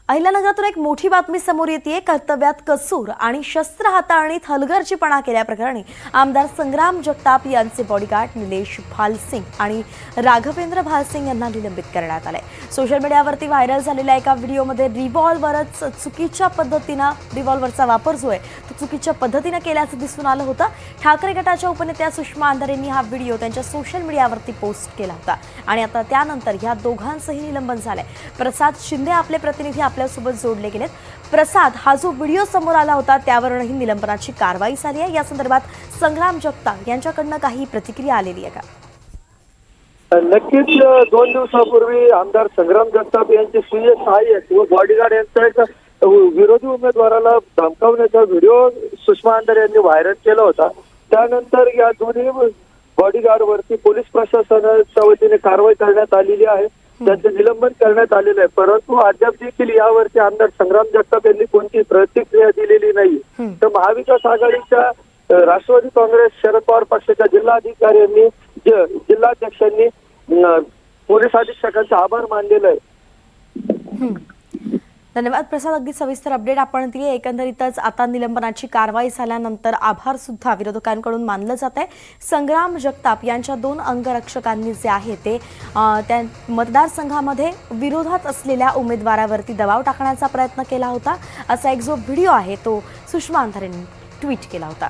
अहिल्यानगरातून एक मोठी बातमी समोर येते। कर्तव्यात कसूर आणि शस्त्र हाताळणीत हलगर्जीपणा केल्याप्रकरणी आमदार संग्राम जगताप यांचे बॉडीगार्ड निलेश भालसिंग आणि राघवेंद्र भालसिंग यांना निलंबित करण्यात आले। सोशल मीडियावरती व्हायरल झालेल्या एका व्हिडिओमध्ये रिव्हॉल्वरचा वापर जो आहे तो चुकीच्या पद्धतीने केल्याचं दिसून आलं होतं। ठाकरे गटाच्या उपनेत्या सुषमा अंधारे यांनी हा व्हिडिओ त्यांच्या सोशल मीडियावरती पोस्ट केला होता आणि आता त्यानंतर ह्या दोघांचंही निलंबन झालंय। प्रसाद शिंदे आपले प्रतिनिधी आपल्यासोबत जोडले गेलेत। प्रसाद, हा जो व्हिडिओ समोर आला होता त्यावरूनही निलंबनाची कारवाई झाली आहे। या संदर्भात संग्राम जगताप यांच्याकडनं काही प्रतिक्रिया आलेली आहे का? नक्कीच 2 दिवसापूर्वी आमदार संग्राम जगताप यांचे सुय सहाय्यक व बॉडीगार्ड यांचा एक विरोधी उमेदवाराला धमकावण्याचा व्हिडिओ सुषमा अंधारे यांनी व्हायरल केला होता। त्यानंतर या दोन्ही बॉडीगार्ड वरती पोलीस प्रशासनाच्या वतीने कारवाई करण्यात आलेली आहे। त्यांचे निलंबन करण्यात आलेलं आहे, परंतु अद्याप देखील यावरती आमदार संग्राम जगताप यांनी कोणती प्रतिक्रिया दिलेली नाही। तर महाविकास आघाडीच्या राष्ट्रवादी काँग्रेस शरद पवार पक्षाच्या जिल्हाधिकाऱ्यांनी जिल्हाध्यक्षांनी पोलीस अधीक्षकांचा आभार मानलेला आहे। धन्यवाद प्रसाद, अगदी सविस्तर अपडेट आपण दिली। एकंदरीतच आता निलंबनाची कारवाई झाल्यानंतर आभार सुद्धा विरोधकांकडून मानलं जात आहे। संग्राम जगताप यांच्या 2 अंगरक्षकांनी जे आहे ते त्या मतदारसंघामध्ये विरोधात असलेल्या उमेदवारावरती दबाव टाकण्याचा प्रयत्न केला होता, असा एक जो व्हिडिओ आहे तो सुषमा अंधारेंनी ट्विट केला होता।